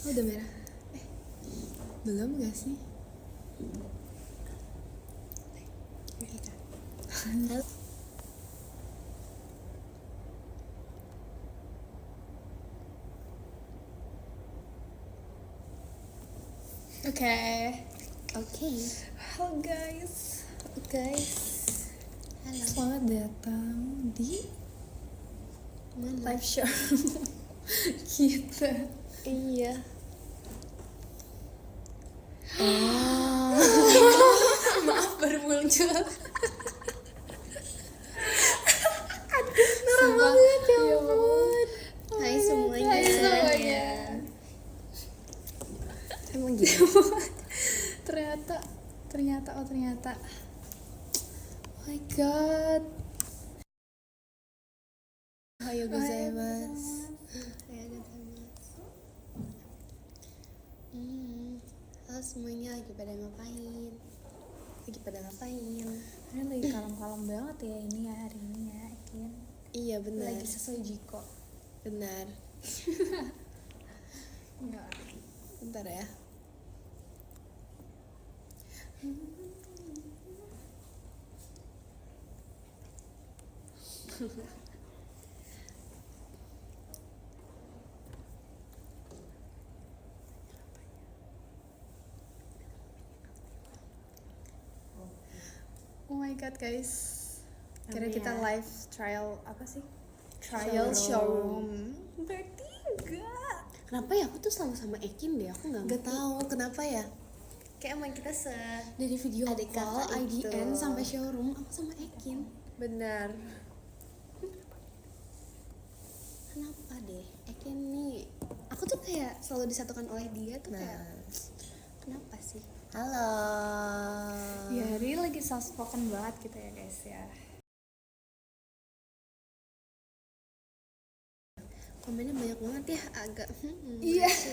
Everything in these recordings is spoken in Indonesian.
Oh udah merah. Belum gak sih? Oke. Halo guys. Halo. Selamat datang di Mana? live show kita. Iya. Maaf baru muncul. Norak banget ya ampun. Hai semuanya. Emang gitu. ternyata. Oh my god. Ohayo gozaimasu. Halo semuanya, lagi pada ngapain? Ini lagi kalem-kalem banget ya ini ya hari ini ya, Ekin. Iya benar. Lagi sesuai Jiko. Benar. Enggak. Bentar ya. Oh my god guys. Kira Apa kita ya? live trial apa sih? Trial showroom. Bertiga. Kenapa ya aku tuh selalu sama Ekin deh? Aku nggak Gak ngerti. tahu kenapa ya. Kayak emang kita dari video Adik call, kakak itu. IDN sampai showroom aku sama Ekin. Benar. Kenapa deh? Ekin nih, aku tuh kayak selalu disatukan oleh dia tuh kayak kenapa sih? Halo. Ya hari ini lagi soft spoken banget kita ya guys ya. Komennya banyak banget ya, agak Iya. lucu.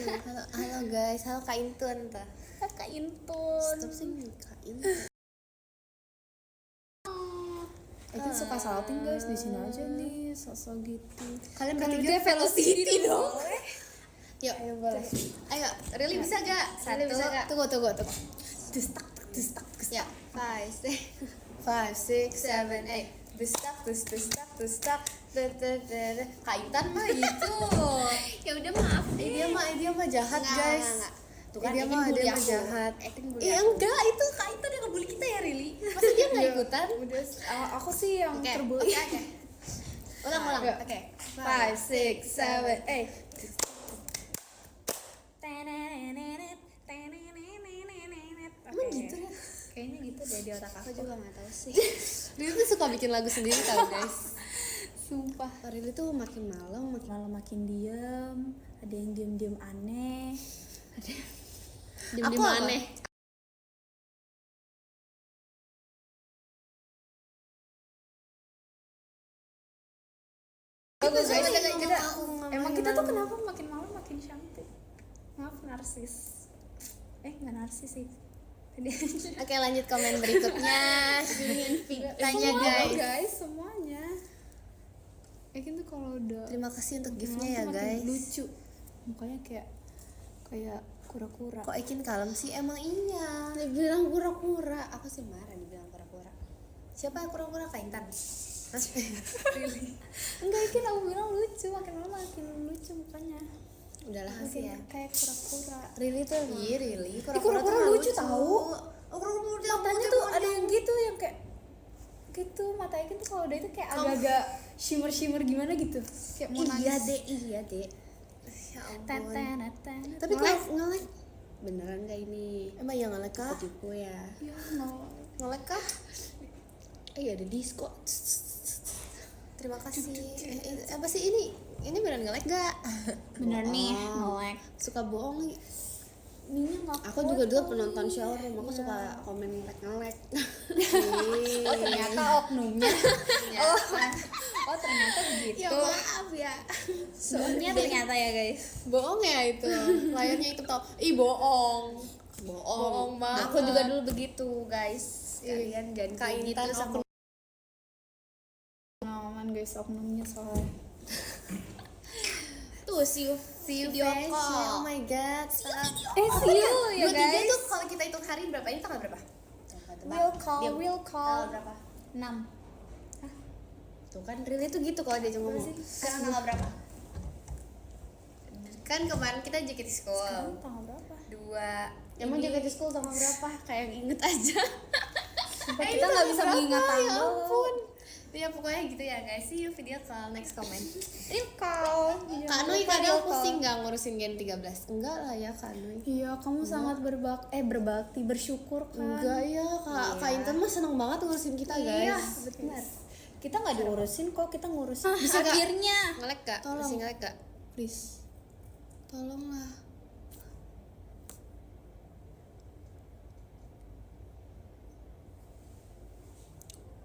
Halo guys, halo Kak Intun tuh. Kak Intun. Stop sih Kak Intun. Ekin suka salting guys di sini aja nih, sosok gitu. Kalian Kan bertiga dia velocity dong. Yuk, Ayo boleh. ayo, really bisa gak? Satu. Bisa gak? Tunggu. Destak. Ya, 5, 6, 7, 8. Destak. Kak Intan mah gitu. Ya udah maaf deh. Dia mah jahat guys. Enggak. Tuh kan Dia Ekin mah bully dia aku. mah jahat. Ekin bully Iya, aku. Enggak, itu Kak Intan yang ngebully kita ya, Rili. Masa dia enggak ikutan? Udah, aku sih yang Oke, terbully. oke. Ulang. Ayo. Oke. 5, 6, 7, 8. Emang gitu ya? Kayaknya gitu deh di otak Aku aku. juga nggak tahu sih. Rili tuh suka bikin lagu sendiri tau guys. Sumpah. Rili tuh makin malam Malah makin diam, ada yang diam-diam aneh. diem-diem Aku apa? aneh. Bagus guys, Kita emang kita tuh kenapa makin malam makin cantik? Maaf narsis. Nggak narsis sih. Oke, lanjut komen berikutnya. Tanya guys. Semuanya. Ekin tuh kalau udah Terima kasih untuk makin giftnya malam ya tuh makin guys. lucu. Mukanya kayak kura-kura. Kok Ekin kalem sih? Emang iya. Dibilang kura-kura. Aku sih marah dibilang kura-kura. Siapa yang kura-kura? Kak Intan. Enggak, Ekin aku bilang lucu, makin malam makin lucu mukanya. Udahlah sih ya. Kayak kura-kura. Rili tuh iya Rili. Kura-kura tuh lucu tahu. Oh, kura-kura Matanya tuh ada yang gitu yang kayak gitu, mata Ekin tuh kalau udah itu kayak agak-agak shimmer gimana gitu. Kayak mau nangis. Iya deh. Ya ampun. Ten. Tapi nge-like beneran gak ini? Emang yang nge-like kah? Tipu ya. Ya no. Nge-like kah? Iya ada Discord. Terima kasih. Apa sih ini? Ini beneran nge-like gak? Bener nih, Bohong. nge-like. Suka bohong nih. Ininya nggak Aku kuat juga dulu kali. penonton showroom. Aku Iya. suka komen nge-like. Oh ternyata oknumnya. Oh ternyata begitu. Ya maaf ya. Soalnya ternyata ya guys. Bohong ya itu. Layarnya itu tau. Ih bohong. Bohong banget. Aku juga dulu begitu guys. Kalian jangan Kak kayak gitu Intan sama pengalaman guys oknumnya soalnya. tuh see you video call. Oh my god. See you ya Dua tiga guys. tuh kalau kita hitung hari berapa? Ini tanggal berapa? Real call, Diam. real call. Tanggal berapa? 6. Tuh kan really tuh gitu kalau dia cuma ngomong. Sekarang tanggal berapa? Kan kemarin kita JKT School. Sekarang tanggal berapa? 2. Emang JKT School tanggal berapa? Kayak inget aja. Kita nggak bisa mengingat Ya tanggal. ampun. Ya pokoknya gitu ya guys. See you video call next comment. Real call. Kak Nui kadang pusing nggak ngurusin Gen 13? Enggak lah ya Kak Nui. Iya, kamu sangat berbakti, bersyukur kan? Enggak ya Kak Intan mah seneng banget ngurusin kita guys. Iya, benar. Kita nggak diurusin kok, kita ngurusin. Bisa nggak? Akhirnya. Ngelek Kak? Tolong. Masih ngelek Kak? Please. Tolonglah.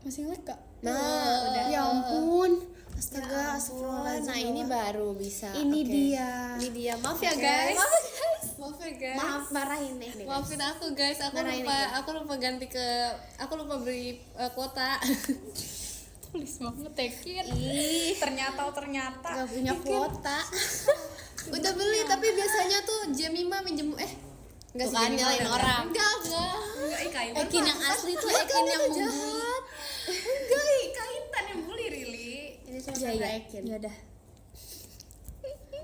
Masih ngelek gak? Nah, udah. Ya ampun. Astaga, astagfirullah. Nah, ini baru bisa. Ini Oke. dia. Ini dia. Maaf ya Oke. guys. Maaf ya guys. Maaf marahin nih. Maafin aku guys, Marahin aku lupa ganti aku lupa beli kuota. Tulis banget Tekin. Ih, Ternyata. nggak punya kuota. Udah beli tapi biasanya tuh Jemima minjem enggak Tuh kan, nyalain orang. Enggak. Kain Ekin yang asli tuh Ekin yang membuli. jahat. enggak, Kaintan yang bully Rili. Ini saya Iya, Ekin. ya udah.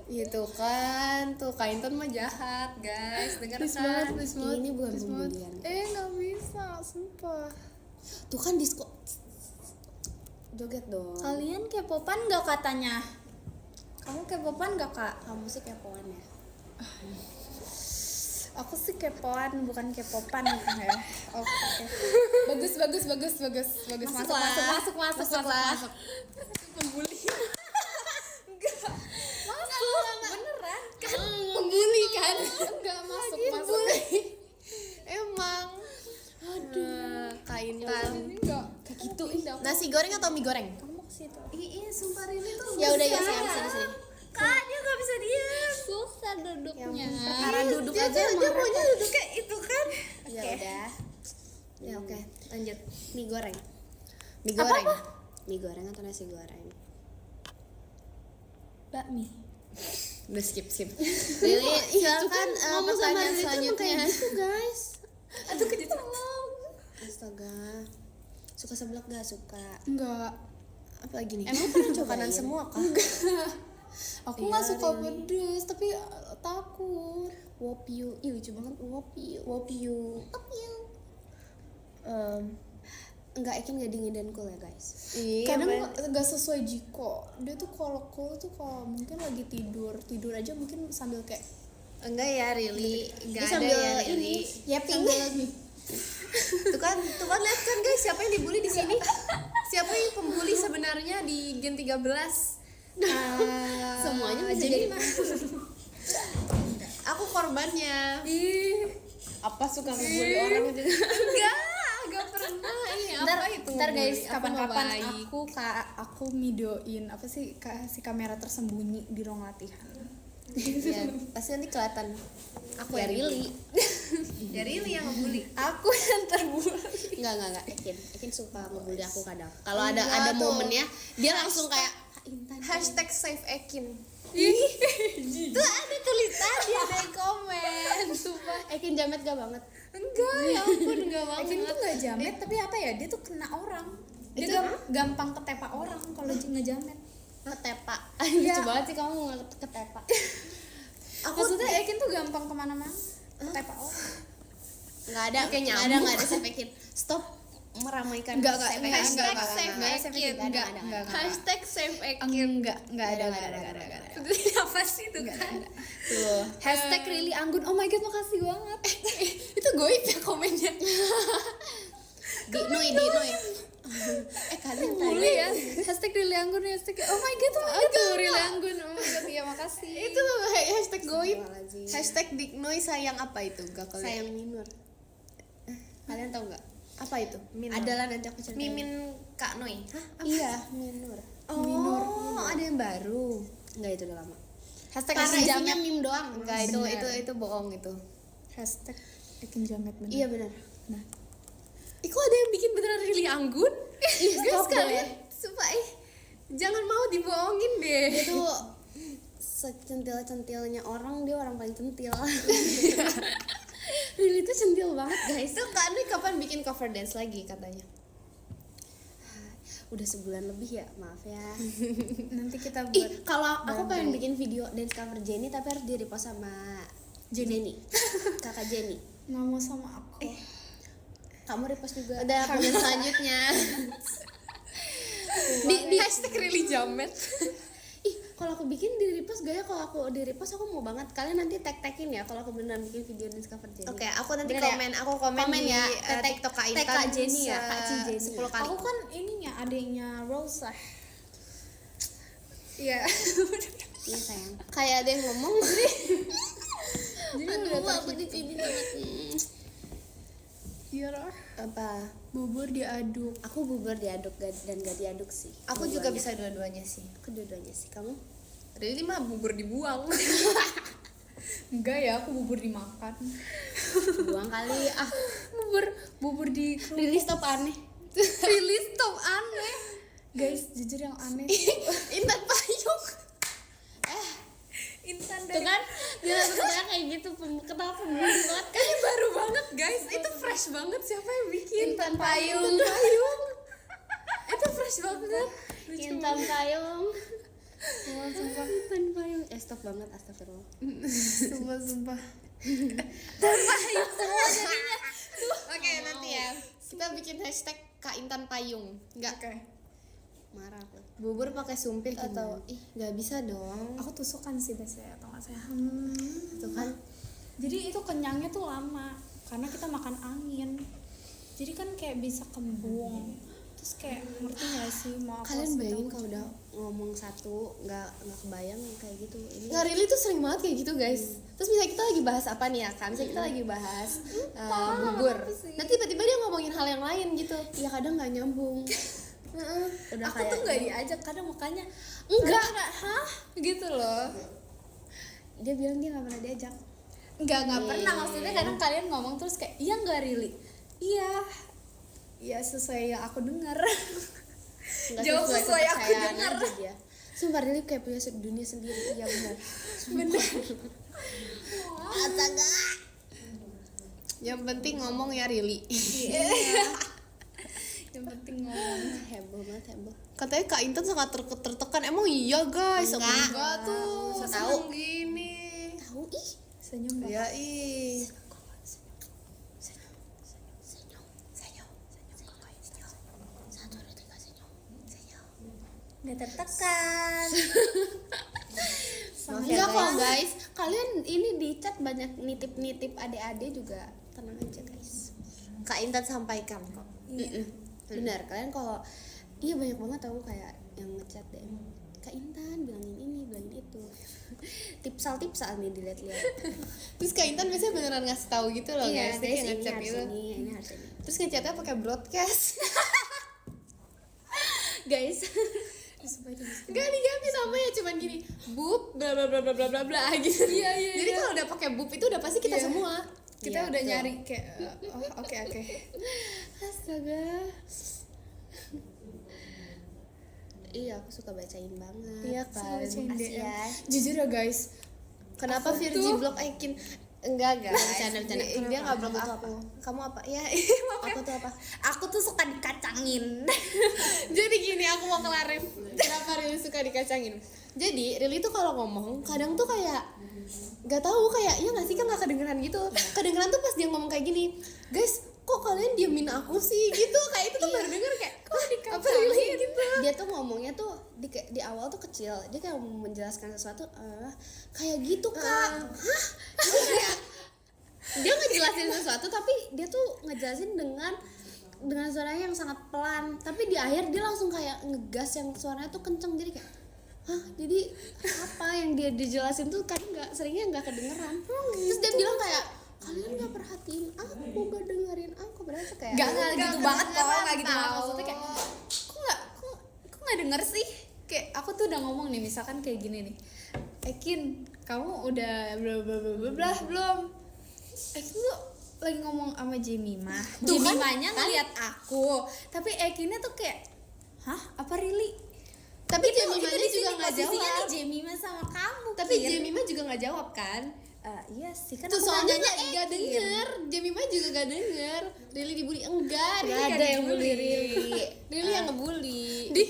Gitu kan, tuh Kaintan mah jahat guys, dengar Please kan? banget. Ini bukan pembulian. Nggak bisa, sumpah. Tuh kan disco. Joget dong. Kalian kepopan nggak katanya? Kamu kepopan nggak kak? Kamu sih kepoan ya. Aku sih kepoan, bukan kepopan ya. Oke. Bagus. Masuk lah. Pembuli. Beneran? Pembuli kan? Enggak masuk. Emang. Aduh, Kaintan. Enggak. Kayak gitu indah. Nasi goreng atau mie goreng? Kamu ke situ. Iya, sumpah Rili tuh. Ya udah ya sini. Kak, dia nggak bisa diam. Susah duduknya. Perkara duduk Dia aja tuh emang dia repot. maunya duduk kayak itu kan. Ya udah. Ya oke, lanjut. Mie goreng. Apa? Mie goreng atau nasi goreng? Bakmi. Udah skip. Lili, silakan pertanyaan selanjutnya. gitu, guys. Aduh kejadian. Astaga. Suka seblak gak? Suka. Enggak. Apa lagi nih? Emang pernah cobain? makanan semua kah? Aku Iya, nggak suka Rili. pedes, tapi takut. Wopiu. Ih, lucu banget Wopiu. Enggak, Ekin gak dingin dan cool ya guys. Kadang nggak sesuai Jiko. Dia tuh kalau cool tuh kalau mungkin lagi tidur aja mungkin sambil kayak Enggak ya, Rili. Enggak ada sambil ya, ini Rili. yapping. Tuh kan lihat kan guys, siapa yang dibully di sini? Siapa yang pembuli sebenarnya di Gen 13? Semuanya bisa jadi jadi aku korbannya. Apa suka ngebully orang itu? Enggak pernah. Ini ntar, apa itu? ntar guys, Aku kapan-kapan mau baik. aku videoin apa sih kasih kamera tersembunyi di ruang latihan. Ya, pasti nanti kelihatan. Aku ya Rili. Ya Rili yang ngebully. Aku yang terbully. Enggak. Ekin suka ngebully aku kadang. Kalau ada momennya, dia langsung kayak hashtag save Ekin. Tuh ada tulisan dia ada yang komen. Sumpah. Ekin jamet gak banget. Enggak, ya ampun enggak Ekin banget. tuh nggak jamet tapi apa ya, dia tuh kena orang. Dia Itu gampang ketepa orang kalau ngejamet. Ketepa. Iya. Lucu banget sih kamu ketepa. Maksudnya Ekin tuh gampang kemana-mana. Ketepa orang. Nggak ada, kayaknya nggak ada save Ekin. Stop meramaikan Enggak, save enggak, Ekin. enggak, Save enggak, Ekin. enggak, Nggak enggak. ada. Hashtag save Ekin. Enggak ada. Apa sih itu kan? Tuh. Hashtag Rili Anggun. Oh my god, makasih banget. Itu goib ya komennya. Di Noi. Kalian Boleh ya. Hashtag Rili Anggun, hashtag. Oh my god, Rili Anggun. Oh my god, iya makasih. itu hashtag goib. Hashtag Dignoi sayang apa itu? Gak sayang Minur. Kalian tahu nggak? Apa itu? Adalah nanti aku ceritain. Mimin Kak Noi. Hah? Iya. Minur. Minur. Ada yang baru. Enggak, itu udah lama. Hashtag Karena Ekin isinya Jamet. meme doang. Enggak, Bener. itu bohong itu. Hashtag Ekin Jamet bener. Iya benar. Nah. Ih, kok ada yang bikin beneran Rili Anggun? Guys, stop kalian deh. sumpah jangan mau dibohongin deh. Itu secentil-centilnya orang, dia orang paling centil. Really tuh centil banget guys. Tuh Kak Nui kapan bikin cover dance lagi katanya? Udah sebulan lebih ya, maaf ya. Nanti kita buat. Kalau aku pengen bikin video dance cover Jenny tapi harus di repost sama Jenny. Kakak Jenny. Nggak mau sama aku. Kamu repost juga. Udah komen selanjutnya. di hashtag really jamet. Kalau aku bikin di repost gaya, kalau aku di repost aku mau banget. Kalian nanti tag-tagin ya kalau aku beneran bikin video dance cover Jenny. Oke, aku nanti Bener ya? komen di ya. TikTok Kak Intan. Kak Jenny ya, Kak Jenny. 10 kali. Aku kan ininya adiknya Rosa. Iya. Iya sayang. Kayak ada yang ngomong. Jadi Aduh, aku di sini banget. Iya Roh. Apa? Bubur diaduk. Aku bubur diaduk dan gak diaduk sih. Aku juga bisa dua-duanya sih. Aku dua-duanya sih. Kamu? Really mah bubur dibuang. Enggak ya, aku bubur dimakan. Buang kali. Ah, Bubur di rilis top aneh. rilis top aneh. Guys, jujur yang aneh tuh Intan payung. Intan Tuh kan? Dia kayak gitu. Ketawa pembuli banget kan? Ini baru banget guys, itu fresh banget. Siapa yang bikin? Intan payung. Itu fresh banget. Intan payung. Intan payung. Stop banget, astagfirullah. Sumpah. Oke, nanti ya. Kita bikin hashtag Kak Intan Payung. Enggak. Oke. Marah aku. Bubur pakai sumpit atau Nggak bisa dong. Aku tusukan sih biasanya atau nggak saya. Tuh kan? Jadi itu kenyangnya tuh lama karena kita makan angin. Jadi kan kayak bisa kembung. Terus kayak ngerti nggak sih mau apa? Kalian bayangin kalau udah ngomong satu nggak kebayang kayak gitu. Ini Nggak, really tuh sering banget kayak gitu guys. Terus misalnya kita lagi bahas apa nih ya kan? Misalnya kita lagi bahas bubur. Nanti tiba-tiba dia ngomongin hal yang lain gitu. ya kadang nggak nyambung. Udah Aku kayak tuh nggak diajak kadang makanya Enggak. hah gitu loh. dia bilang dia nggak pernah diajak. Nggak pernah, maksudnya kadang kalian ngomong terus kayak iya nggak really, iya sesuai yang aku dengar. Nggak Jawab sesuai aku kepercayaan dengar. aja dia. Sumpah dia kayak punya dunia sendiri. Iya benar. Astaga. Yang penting ngomong ya really. Yang penting ngomong. Heboh banget heboh. Katanya Kak Intan sangat tertekan. Emang iya guys? Enggak. Tuh. Bisa Seneng tahu. gini. Tahu ih. Senyum banget. Ya ih. Nggak tertekan. Enggak kok guys. Kalian ini di chat banyak nitip-nitip adik-adik juga. Tenang aja guys. Kak Intan sampaikan kok. Benar, kalian kalau iya banyak banget tahu kayak yang ngechat DM Kak Intan bilangin ini bilangin itu. tipsal nih dilihat-lihat. Terus Kak Intan biasanya beneran ngasih tahu gitu loh Iya guys. guys, Dia ini ngechat harus gitu. ini harus ini. Terus ngechatnya pakai broadcast. Guys, Gak diganti namanya, cuman gini, bub bla bla bla bla bla bla bla gitu. Iya. Jadi kalau udah pakai bub itu udah pasti kita Iya. semua. Kita Iya, udah betul. nyari kayak oke. astaga. Iya, aku suka bacain banget. Iya kan? Suka bacain Makasih DM. ya. Jujur ya guys, Kenapa Aku Virgi tuh- blok Ekin? Enggak guys. Bercanda. Dia nggak blok Kamu tuh aku. Kamu apa? Ya. Aku tuh apa? aku tuh suka dikacangin. Jadi gini, aku mau kelarin kenapa Rili suka dikacangin. Jadi Rili tuh kalau ngomong kadang tuh kayak nggak tahu kayak iya nggak sih, kan nggak kedengeran gitu. Kedengeran tuh pas dia ngomong kayak gini, guys kok kalian diemin aku sih gitu, kayak itu tuh baru denger kayak kok apa Rili gitu. Dia tuh ngomongnya tuh di awal tuh kecil. Dia kayak mau menjelaskan sesuatu kayak gitu kak. Hah? Dia ngejelasin sesuatu tapi dia tuh ngejelasin dengan suaranya yang sangat pelan, tapi di akhir dia langsung kayak ngegas yang suaranya tuh kenceng, jadi kayak hah, jadi apa yang dia dijelasin tuh kan seringnya nggak kedengeran. Terus dia bilang kayak kalian nggak perhatiin aku, nggak dengerin aku, berarti kayak Gak gitu banget kok, kedengeran, gak gitu banget. tau. Maksudnya kayak kok nggak denger sih? Kayak aku tuh udah ngomong nih, misalkan kayak gini nih, Ekin kamu udah bla bla bla bla bla belum? Ekin tuh lagi ngomong sama Jemimah. Tuh kan? Jemimahnya ngeliat aku, tapi Ekinnya tuh kayak hah apa really? Tapi Gitu, Jemima itu di juga sini nggak posisinya jawab. nih Jemima sama kamu. Tapi Kin. Jemima juga nggak jawab kan? Iya sih kan Tuh aku soalnya nanya nggak denger, Jemima juga nggak denger. Rili dibully enggak? Rili Nggak nggak ada yang dibully. bully Rili. Rili yang ngebully. di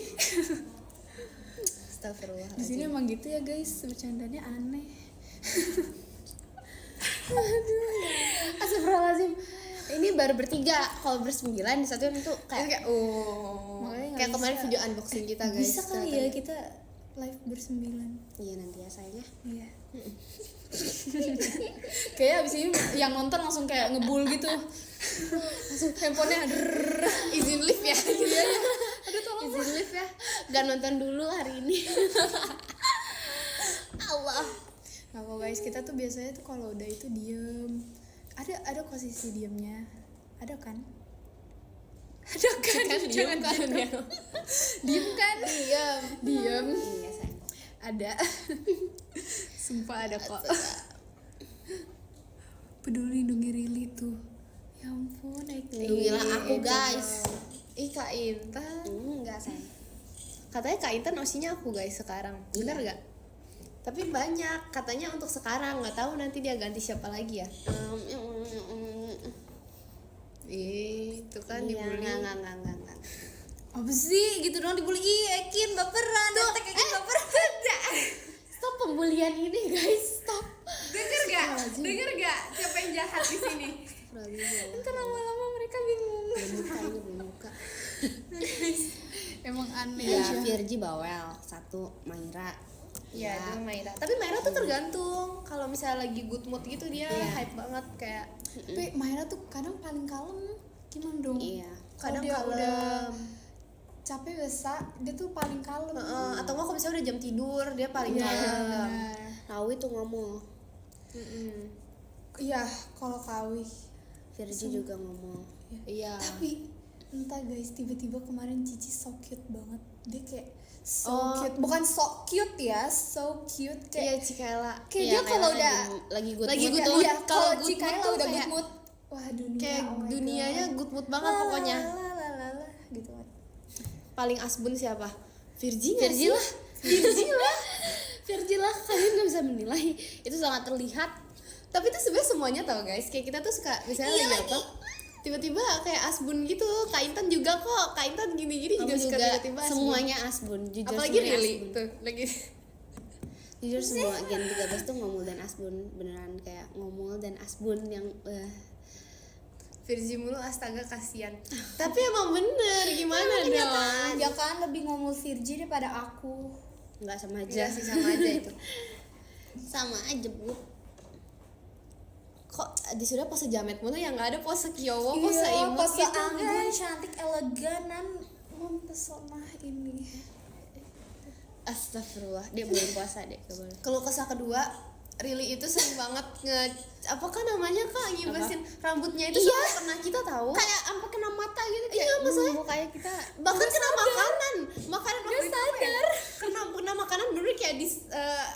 Astagfirullah. di sini emang gitu ya guys, bercandanya aneh. Astagfirullahaladzim. Ini baru bertiga, kalau bersembilan di satu tuh kayak Oh, makanya nggak kayak kemarin bisa. video unboxing kita guys. Bisa kali ya kita live bersembilan. Iya nanti ya sayangnya. Iya. Kayak abis ini yang nonton langsung kayak ngebul gitu. Langsung handphonenya Izin live ya. Iya ya. Aduh tolong. Izin live ya. Gak nonton dulu hari ini. Allah. Nah kok guys, kita tuh biasanya tuh kalau udah itu diem. Ada posisi diemnya. Ada kan? Ada kan? Jangan kan gitu. ya. Diem kan? Diem. Iya sayang. Ada. Sumpah ada kok. Peduli lindungi Rili tuh. Ya ampun, Lindungilah aku guys. Ih Kak Intan. Enggak sayang. Katanya Kak Intan osinya aku guys sekarang. Bener gak? Tapi banyak katanya untuk sekarang, nggak tahu nanti dia ganti siapa lagi ya. Itu kan Iya, dibully. enggak. Apa sih gitu dong dibully? Ih, Ekin baperan. Detek Ekin baperan. Stop pembulian ini guys, stop. Denger gak? Denger gak? Siapa yang jahat di sini? Ntar lama-lama mereka bingung. Belum buka. Emang aneh Ya, aja. Virgi bawel, satu Maira. Ya, itu Maira. Tapi Maira tuh tergantung. Kalau misalnya lagi good mood gitu dia hype banget kayak Tapi Maira tuh kadang paling kalem. Gimana dong? Iya. kadang dia kalem. udah capek biasa, dia tuh paling kalem. Atau nggak kalau misalnya udah jam tidur dia paling Iya, kalem. benar. Rawi tuh ngomong. Iya, kalau Kawi. Virgi juga ngomong. Iya. Tapi entah guys, tiba-tiba kemarin Cici so cute banget. Dia kayak so Oh. cute, bukan so cute ya, so cute Iya kayak Cikela. kayak Iya, dia kalau kayak udah lagi good lagi mood. good iya, mood. iya, Kalau kalau good Cikaela mood tuh udah kayak- good mood, wah dunia, Kayak oh my dunianya God. good mood banget pokoknya. Lalalala, gitu kan. Paling asbun siapa? Virgi nggak Virgi sih? lah. Virgi lah, kalian nggak bisa menilai. Itu sangat terlihat. Tapi itu sebenarnya semuanya tau guys. Kayak kita tuh suka misalnya lagi apa? Tiba-tiba kayak asbun gitu. Kak Intan juga kok. Kak Intan gini-gini Kamu juga suka juga tiba-tiba asbun. semuanya asbun. Jujur Apalagi semuanya Rili asbun. tuh lagi. Jujur semua Gen 13 tuh ngomul dan asbun. Beneran kayak ngomul dan asbun yang Virgi mulu, astaga kasihan. Tapi emang bener, gimana dong? Ya kan lebih ngomong Virgi daripada aku. nggak sama Iya aja. sih sama aja itu. Sama aja bu. Kok disuruh pose jamet mulu yang nggak ada pose kiowo, pose Iya, imut pose gitu anggun, guys. cantik, eleganan, mempesona ini. Astagfirullah, dia belum puasa deh, gak boleh. Kalau kesah kedua, Rili itu sering banget apakah namanya Kak ngibasin rambutnya itu sampai kena kita tahu. Kayak sampai kena mata gitu kayak. Iya, maksudnya kayak kita. bahkan kena makanan waktu itu sadar. kena makanan dulu kayak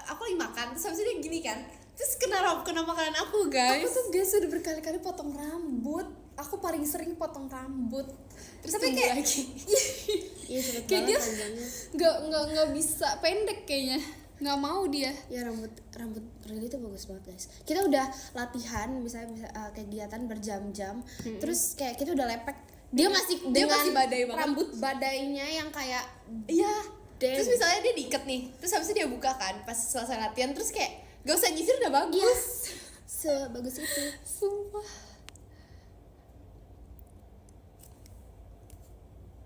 aku lagi makan terus habis itu dia gini kan terus kena makanan aku Aku guys. tuh guys udah berkali-kali potong rambut. Aku paling sering potong rambut. Terus tapi tumbuh kayak lagi. Iya cepet kayak banget dia panjangnya. nggak bisa pendek kayaknya. Nggak mau dia. Ya rambut Rili tuh bagus banget guys. Kita udah latihan misalnya kegiatan berjam-jam, terus kayak kita udah lepek. Dia masih masih badai banget. rambut badainya yang kayak Iya. Damn. Terus misalnya dia diikat nih, terus habis itu dia buka kan pas selesai latihan terus kayak gak usah nyisir udah bagus. sebagus itu. Sumpah.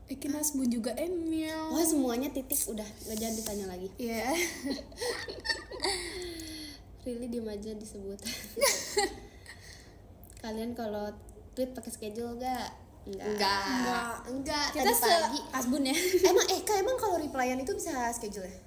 Ekin Asbun juga Emil. Wah semuanya titik udah nggak jadi ditanya lagi. Iya. Rili diem aja disebut. Kalian kalau tweet pakai schedule gak? Enggak. Kita Tadi pagi. Asbun ya. Emang kalau replyan itu bisa schedule ya?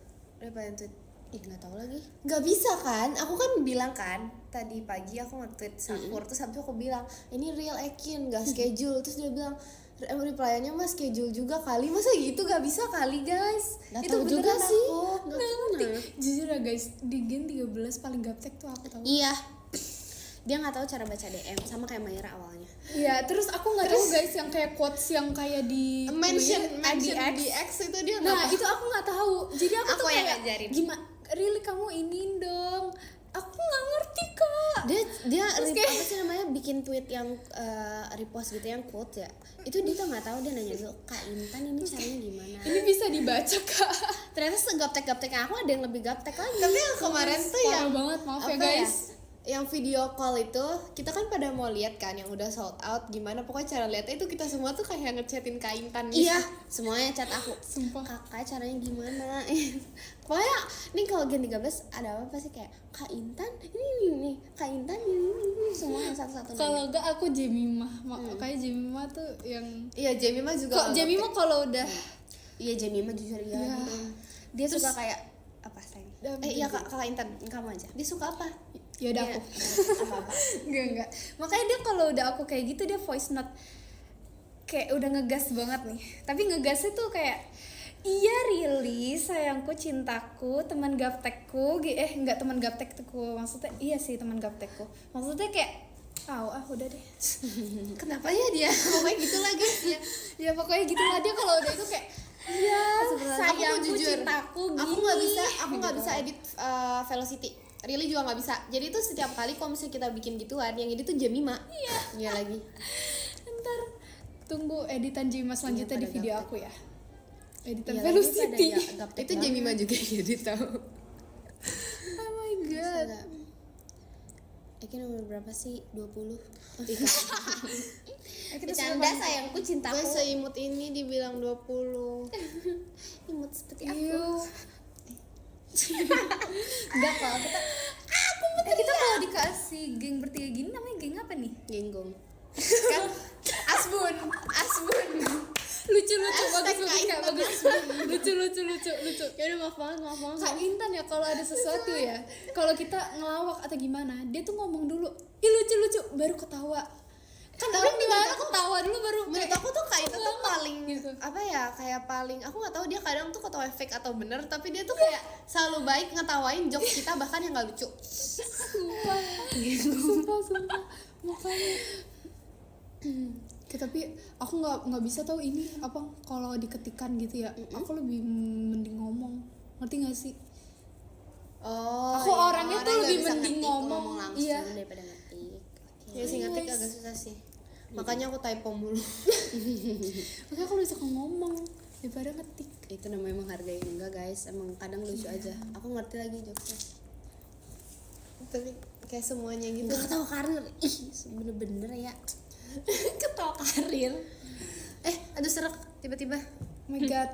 Replyan tweet. Ih nggak tahu lagi. Gak bisa kan? Aku kan bilang kan tadi pagi aku nge-tweet sahur terus habis itu aku bilang ini real Ekin gak schedule terus dia bilang replyannya mah schedule juga kali masa gitu gak bisa kali guys. Nggak Itu tahu juga beneran sih. aku. Nggak tahu. Jujur ya guys, di Gen 13 paling gaptek tuh aku tahu. Iya. dia nggak tahu cara baca DM, sama kayak Maira awalnya. Iya, terus aku nggak tahu guys yang kayak quotes yang kayak di mention di di X itu dia Nah, nggak itu aku nggak tahu. Jadi aku Aku tuh yang kayak ngajarin. gimana? Really kamu ini dong. Aku nggak ngerti kak. Dia Terus kayak- apa sih namanya, bikin tweet yang repost gitu yang quote ya, itu dia tuh nggak tahu, dia nanya dulu, Kak Intan ini caranya gimana. Ini bisa dibaca kak. Ternyata segaptek-gapteknya aku ada yang lebih gaptek lagi. tapi yang kemarin tuh Parah yang banget, maaf ya apa ya? guys. yang video call itu kita kan pada mau lihat kan yang udah sold out gimana, pokoknya cara lihatnya itu kita semua tuh kayak ngechatin Kak Intan gitu. Iya, semuanya chat aku. Sumpah. Kakak caranya gimana? Pokoknya nih kalau Gen 13 ada apa pasti kayak Kak Intan ini Kak Intan ini semua yang satu-satu nanya. Kalau enggak aku Jemimah. Kayak Jemimah tuh yang Iya, Jemima juga kok Jemimah kalau udah Iya, Jemima jujur iya Iya. gitu. Dia suka kayak apa sayang? Iya Kak Intan, kamu aja. Dia suka apa? ya udah Iya, aku. apa-apa. Enggak. Makanya dia kalau udah aku kayak gitu dia voice note kayak udah ngegas banget nih. Tapi ngegasnya tuh kayak iya really sayangku cintaku teman gaptekku enggak teman gaptekku maksudnya iya sih teman gaptekku maksudnya kayak udah deh. kenapa ya dia pokoknya gitu lagi ya. Ya pokoknya gitu lah dia kalau udah itu kayak iya sayangku Aku mau jujur, cintaku gini. aku nggak bisa edit velocity. Really juga nggak bisa. Jadi tuh setiap kali kalau misalnya kita bikin gituan, yang ini tuh Jemima. Iya lagi. Ntar tunggu editan Jemima selanjutnya Iya, di pada video gaptek. aku ya. Editan Iya, lagi velocity. pada gaptek Itu banget. Jemima juga yang edit tau. Oh my god. Ekin umur berapa sih? 20. Kita Bercanda semua- sayangku cintaku. Gue seimut ini dibilang 20. Imut seperti aku. Iu. Enggak kalau kita kita kalau dikasih geng bertiga gini namanya geng apa nih? Genggong. Kan Asbun. Lucu Hashtag bagus Kak lucu lucu. Ya udah maaf banget. Kak Intan ya kalau ada sesuatu ya kalau kita ngelawak atau gimana dia tuh ngomong dulu ih lucu baru ketawa kan Tapi orang gimana ketawa dulu baru Menurut aku tuh Kak Ita tuh paling gitu. apa ya, kayak paling aku nggak tahu dia kadang tuh ketawa fake atau bener, tapi dia tuh kayak selalu baik ngetawain jokes kita bahkan yang nggak lucu. sumpah makanya tapi aku nggak bisa tahu ini apa kalau diketikan gitu ya aku lebih mending ngomong ngerti gak sih Oh. aku iya, orangnya tuh nggak lebih bisa mending ngetik, ngomong langsung iya daripada ngetik. Ya sih ngetik agak susah sih. Makanya aku typo mulu. makanya aku lebih suka ngomong daripada ngetik Itu namanya menghargai enggak guys, emang kadang lucu aja. Aku ngerti lagi jokesnya. Tapi kayak semuanya gitu. Enggak ketawa karir. Ih, bener-bener ya. Ketawa karir. Ada serak tiba-tiba. oh my god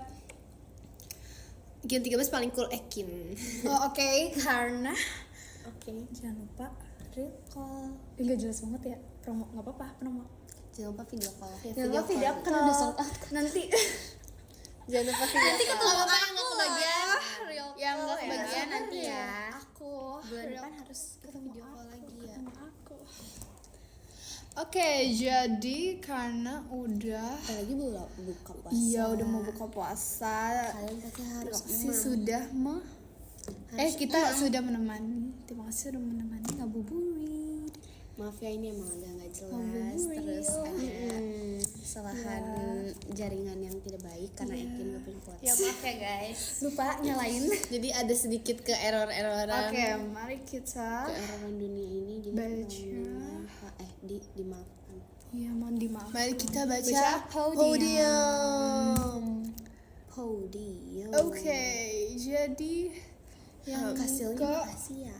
Gen 13 paling cool Ekin. oh oke karena Oke. jangan lupa real call enggak jelas banget ya promo nggak apa-apa promo Jangan lupa video call. jangan lupa video Kan udah sold out. nanti Jangan lupa video nanti call. ketemu Apa aku yang nggak kebagian? real Yang nggak call kebagian nanti ya. aku Bulan real depan harus kita video call lagi ya. sama aku oke jadi karena udah Kita lagi buka puasa. iya udah mau buka puasa Kalian pasti harus Roxy sudah kita sudah menemani terima kasih sudah menemani ngabuburit Maaf ya ini emang agak nggak jelas. Ngabuburit. Terus ada kesalahan jaringan yang tidak baik karena Ekin gak punya kuota. Ya maaf ya guys. lupa nyalain Jadi ada sedikit ke error-erroran. oke mari kita Keeroran dunia ini jadi Baca. dimaafkan. iya mohon dimaaf Mari kita baca Baca podium. Podium. oke jadi yang Hasilnya ke makasih ya.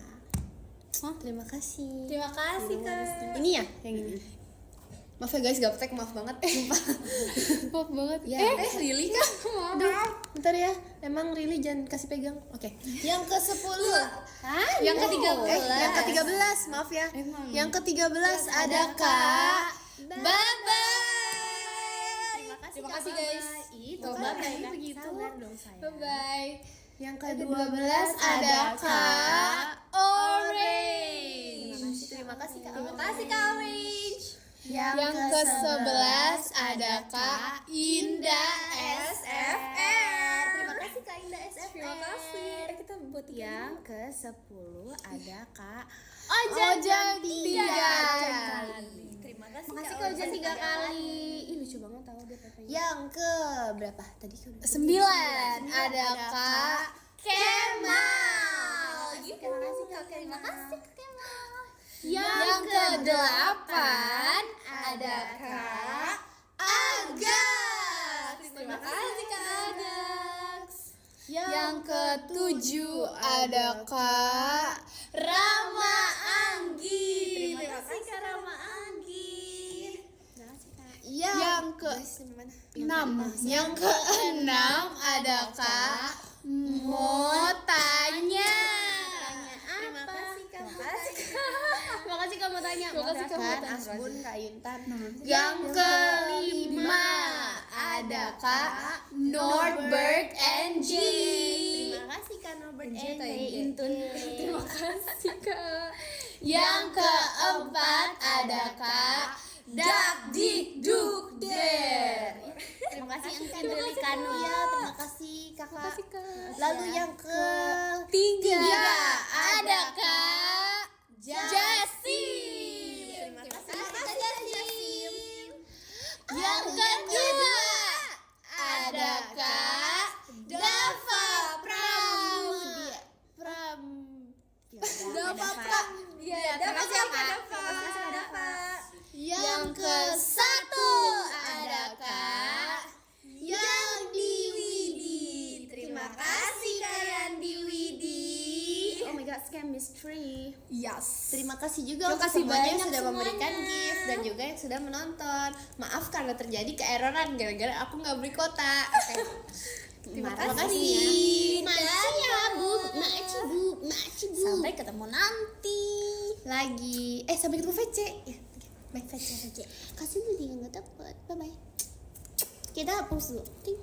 Hah? Terima kasih. terima kasih kak Ini ya yang ini. Maaf ya guys, gaptek, maaf banget. Sumpah. maaf banget Ya. Really kan? maaf Bentar ya. Emang really jangan kasih pegang. Oke. Yang ke-10. Hah? Yang No. ke-13. Yang ke-13, maaf ya. Emang. Yang ke-13 ada Kak Baba. Terima kasih, guys. Itu Tuh, Baba Baba, ya. begitu. Sabar dong saya. bye bye Yang ke-12 ada Kak Orange. Terima kasih Kak. terima kasih kak Orange Yang ke-11 ada Kak Indah SFR. Terima kasih Kak Indah SFR. terima kasih kita buat tiga Yang ke-10 ada Kak Ojan 3 kali. Terima kasih Makasih Kak Kak Ojan Ojan 3 kali. Ih lucu banget tau dia papanya. Yang ke berapa? Tadi kan 9 ada Kak Kemal. Terima kasih Kak Kemal. Yang ke-8 ada Kak Agax. Terima kasih Kak Agax. Yang ke-7 ada Kak Rama Anggi. Terima kasih Kak Rama Anggi. Yang ke-6 ada Kak Motanya. Terima kasih Kak. Makasih kamu tanya. Makasih Kak Motanya. Asbun Kak Yuntan. Yang ke-5 ada Kak Nordberg NG. Terima kasih Kak Norbert NJ and atau NJ? Intun. Terima kasih Kak. Yang ke-4 ada Kak Dakdikdukder. Terima kasih Angka dari Kanu ya. Terima kasih Kakak. Kak. Lalu yang ke 3 ada Kak Jasim. Terima kasih Kak Jasim. Yang kedua ada Kak Dava Pramudia. Dava Pram. Ya, terima kasih ya, Kak. Yang ke-1 ada Kak Yandi Widi. Terima kasih Kak Yandi Widi. Oh my god, chemistry. Yes. Terima kasih juga Terima untuk kasih semuanya yang banyak sudah semuanya. memberikan gift dan juga yang sudah menonton. Maaf karena terjadi keeroran gara-gara aku nggak beli kota. Terima kasih. Maci bu. Sampai ketemu nanti. Lagi. Sampai ketemu VC. Ya, oke. Bye VC. Kasih dulu dia nggak dapat. Bye bye. Kita hapus dulu. Ting.